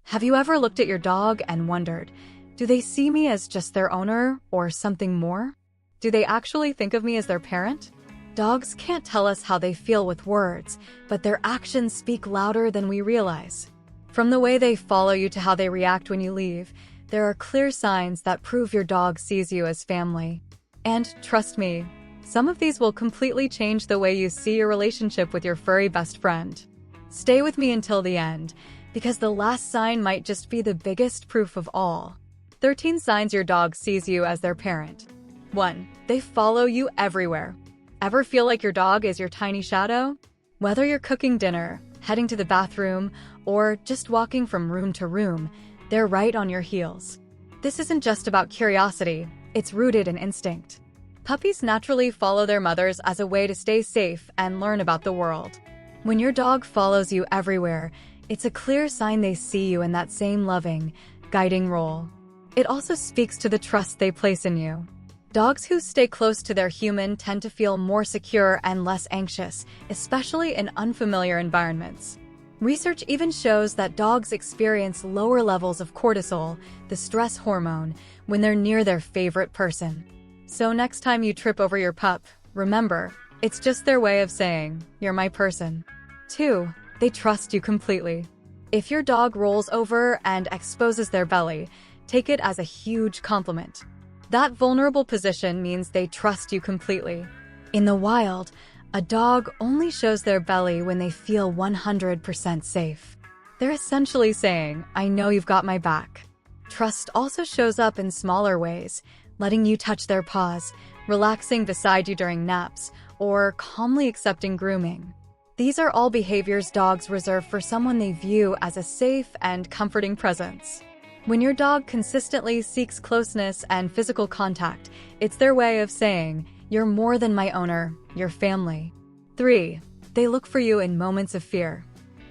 Have you ever looked at your dog and wondered, do they see me as just their owner or something more? Do they actually think of me as their parent? Dogs can't tell us how they feel with words, but their actions speak louder than we realize. From the way they follow you to how they react when you leave, there are clear signs that prove your dog sees you as family. And trust me, some of these will completely change the way you see your relationship with your furry best friend. Stay with me until the end, because the last sign might just be the biggest proof of all. 13 signs your dog sees you as their parent. 1. They follow you everywhere. Ever feel like your dog is your tiny shadow? Whether you're cooking dinner, heading to the bathroom, or just walking from room to room, they're right on your heels. This isn't just about curiosity, it's rooted in instinct. Puppies naturally follow their mothers as a way to stay safe and learn about the world. When your dog follows you everywhere, it's a clear sign they see you in that same loving, guiding role. It also speaks to the trust they place in you. Dogs who stay close to their human tend to feel more secure and less anxious, especially in unfamiliar environments. Research even shows that dogs experience lower levels of cortisol, the stress hormone, when they're near their favorite person. So next time you trip over your pup, remember, it's just their way of saying, "You're my person." 2. They trust you completely. If your dog rolls over and exposes their belly, take it as a huge compliment. That vulnerable position means they trust you completely. In the wild, a dog only shows their belly when they feel 100% safe. They're essentially saying, "I know you've got my back." Trust also shows up in smaller ways, letting you touch their paws, relaxing beside you during naps, or calmly accepting grooming. These are all behaviors dogs reserve for someone they view as a safe and comforting presence. When your dog consistently seeks closeness and physical contact, it's their way of saying, "You're more than my owner, you're family." 3. They look for you in moments of fear.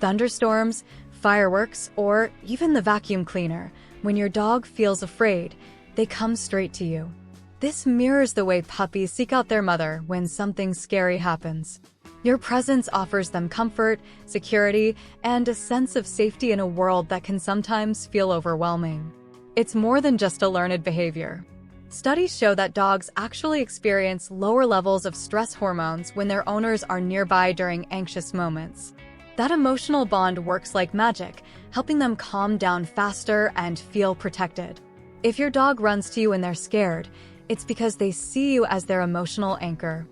Thunderstorms, fireworks, or even the vacuum cleaner. When your dog feels afraid, they come straight to you. This mirrors the way puppies seek out their mother when something scary happens. Your presence offers them comfort, security, and a sense of safety in a world that can sometimes feel overwhelming. It's more than just a learned behavior. Studies show that dogs actually experience lower levels of stress hormones when their owners are nearby during anxious moments. That emotional bond works like magic, helping them calm down faster and feel protected. If your dog runs to you when they're scared, it's because they see you as their emotional anchor.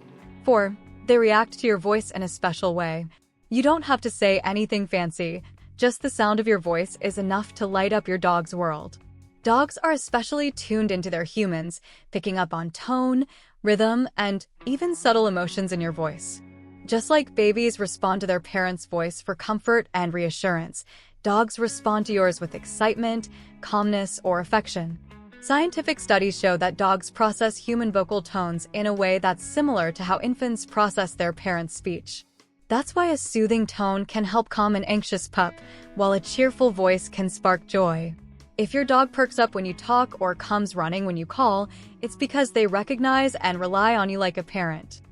4. They react to your voice in a special way. You don't have to say anything fancy, just the sound of your voice is enough to light up your dog's world. Dogs are especially tuned into their humans, picking up on tone, rhythm, and even subtle emotions in your voice. Just like babies respond to their parents' voice for comfort and reassurance, dogs respond to yours with excitement, calmness, or affection. Scientific studies show that dogs process human vocal tones in a way that's similar to how infants process their parents' speech. That's why a soothing tone can help calm an anxious pup, while a cheerful voice can spark joy. If your dog perks up when you talk or comes running when you call, it's because they recognize and rely on you like a parent.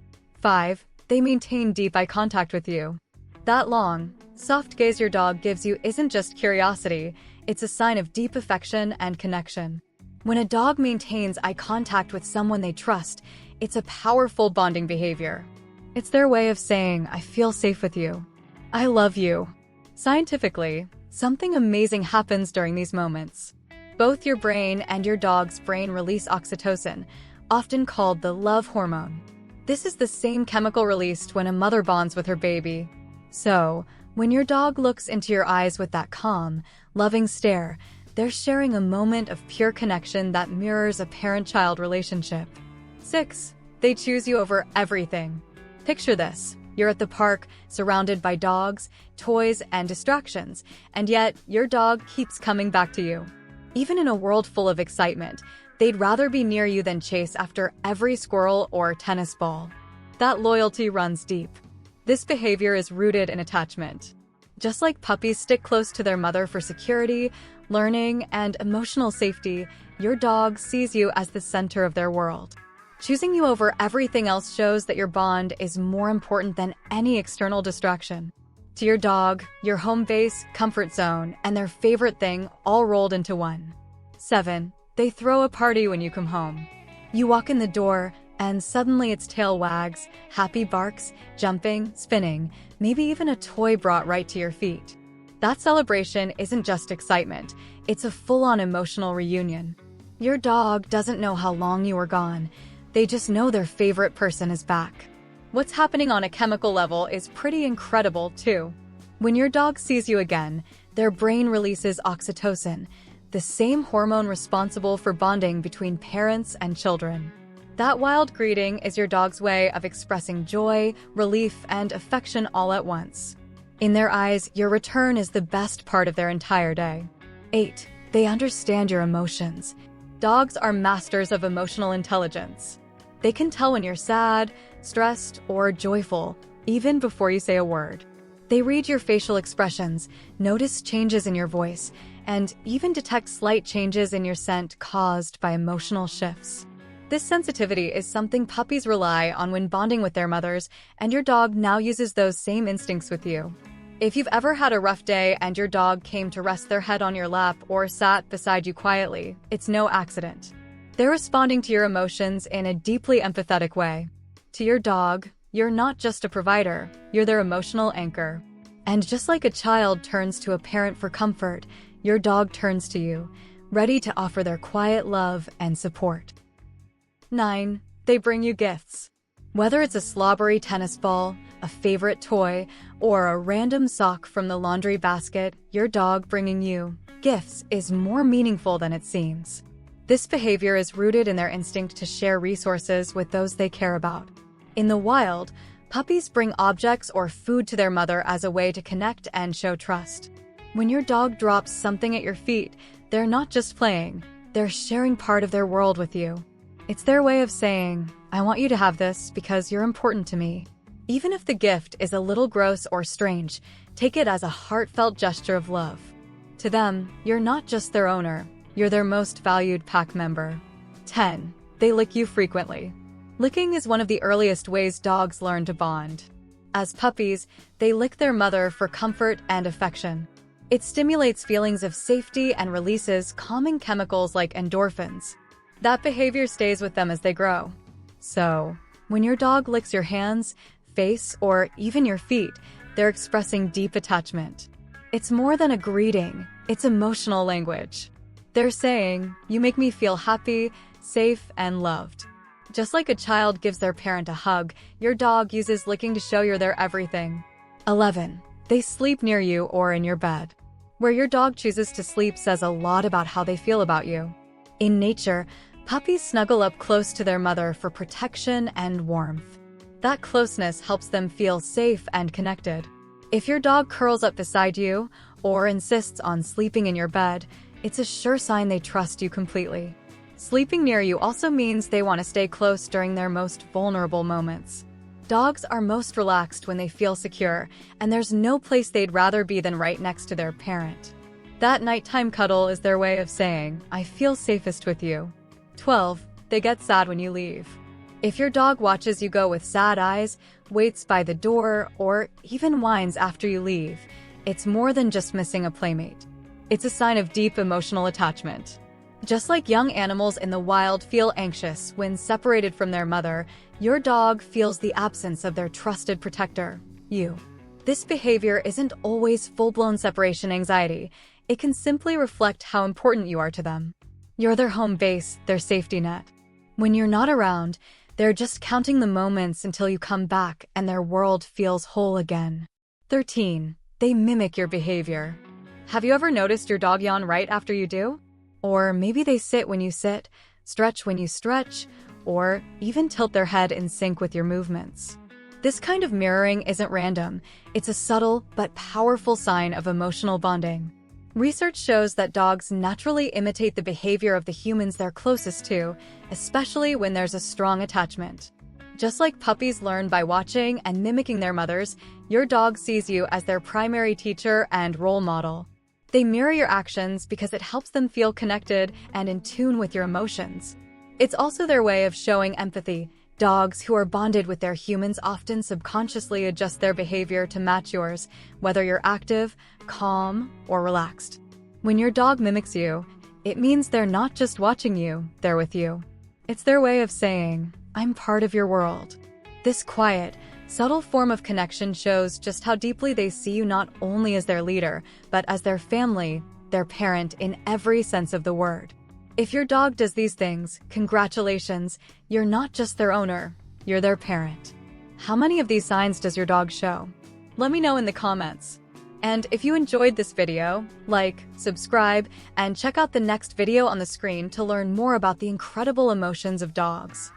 5. They maintain deep eye contact with you. That long, soft gaze your dog gives you isn't just curiosity, it's a sign of deep affection and connection. When a dog maintains eye contact with someone they trust, it's a powerful bonding behavior. It's their way of saying, "I feel safe with you. I love you." Scientifically, something amazing happens during these moments. Both your brain and your dog's brain release oxytocin, often called the love hormone. This is the same chemical released when a mother bonds with her baby. So, when your dog looks into your eyes with that calm, loving stare, they're sharing a moment of pure connection that mirrors a parent-child relationship. 6. They choose you over everything. Picture this. You're at the park, surrounded by dogs, toys, and distractions, and yet your dog keeps coming back to you. Even in a world full of excitement, they'd rather be near you than chase after every squirrel or tennis ball. That loyalty runs deep. This behavior is rooted in attachment. Just like puppies stick close to their mother for security, learning, and emotional safety, your dog sees you as the center of their world. Choosing you over everything else shows that your bond is more important than any external distraction. To your dog, your home base, comfort zone, and their favorite thing all rolled into one. 7. They throw a party when you come home. You walk in the door, and suddenly its tail wags, happy barks, jumping, spinning, maybe even a toy brought right to your feet. That celebration isn't just excitement, it's a full-on emotional reunion. Your dog doesn't know how long you were gone, they just know their favorite person is back. What's happening on a chemical level is pretty incredible, too. When your dog sees you again, their brain releases oxytocin, the same hormone responsible for bonding between parents and children. That wild greeting is your dog's way of expressing joy, relief, and affection all at once. In their eyes, your return is the best part of their entire day. 8. They understand your emotions. Dogs are masters of emotional intelligence. They can tell when you're sad, stressed, or joyful, even before you say a word. They read your facial expressions, notice changes in your voice, and even detect slight changes in your scent caused by emotional shifts. This sensitivity is something puppies rely on when bonding with their mothers, and your dog now uses those same instincts with you. If you've ever had a rough day and your dog came to rest their head on your lap or sat beside you quietly, it's no accident. They're responding to your emotions in a deeply empathetic way. To your dog, you're not just a provider, you're their emotional anchor. And just like a child turns to a parent for comfort, your dog turns to you, ready to offer their quiet love and support. 9. They bring you gifts. Whether it's a slobbery tennis ball, a favorite toy, or a random sock from the laundry basket, your dog bringing you gifts is more meaningful than it seems. This behavior is rooted in their instinct to share resources with those they care about. In the wild, puppies bring objects or food to their mother as a way to connect and show trust. When your dog drops something at your feet, they're not just playing, they're sharing part of their world with you. It's their way of saying, I want you to have this because you're important to me. Even if the gift is a little gross or strange, take it as a heartfelt gesture of love. To them, you're not just their owner, you're their most valued pack member. 10. They lick you frequently. Licking is one of the earliest ways dogs learn to bond. As puppies, they lick their mother for comfort and affection. It stimulates feelings of safety and releases calming chemicals like endorphins. That behavior stays with them as they grow. So, when your dog licks your hands, face, or even your feet, they're expressing deep attachment. It's more than a greeting, it's emotional language. They're saying, you make me feel happy, safe, and loved. Just like a child gives their parent a hug, your dog uses licking to show you're their everything. 11. They sleep near you or in your bed. Where your dog chooses to sleep says a lot about how they feel about you. In nature, puppies snuggle up close to their mother for protection and warmth. That closeness helps them feel safe and connected. If your dog curls up beside you or insists on sleeping in your bed, it's a sure sign they trust you completely. Sleeping near you also means they want to stay close during their most vulnerable moments. Dogs are most relaxed when they feel secure, and there's no place they'd rather be than right next to their parent. That nighttime cuddle is their way of saying, I feel safest with you. 12. They get sad when you leave. If your dog watches you go with sad eyes, waits by the door, or even whines after you leave, it's more than just missing a playmate. It's a sign of deep emotional attachment. Just like young animals in the wild feel anxious when separated from their mother, your dog feels the absence of their trusted protector, you. This behavior isn't always full-blown separation anxiety. It can simply reflect how important you are to them. You're their home base, their safety net. When you're not around, they're just counting the moments until you come back and their world feels whole again. 13. They mimic your behavior. Have you ever noticed your dog yawn right after you do? Or maybe they sit when you sit, stretch when you stretch, or even tilt their head in sync with your movements. This kind of mirroring isn't random. It's a subtle but powerful sign of emotional bonding. Research shows that dogs naturally imitate the behavior of the humans they're closest to, especially when there's a strong attachment. Just like puppies learn by watching and mimicking their mothers, your dog sees you as their primary teacher and role model. They mirror your actions because it helps them feel connected and in tune with your emotions. It's also their way of showing empathy, Dogs who are bonded with their humans often subconsciously adjust their behavior to match yours, whether you're active, calm, or relaxed. When your dog mimics you, it means they're not just watching you, they're with you. It's their way of saying, "I'm part of your world." This quiet, subtle form of connection shows just how deeply they see you not only as their leader, but as their family, their parent in every sense of the word. If your dog does these things, congratulations, you're not just their owner, you're their parent. How many of these signs does your dog show? Let me know in the comments. And if you enjoyed this video, like, subscribe, and check out the next video on the screen to learn more about the incredible emotions of dogs.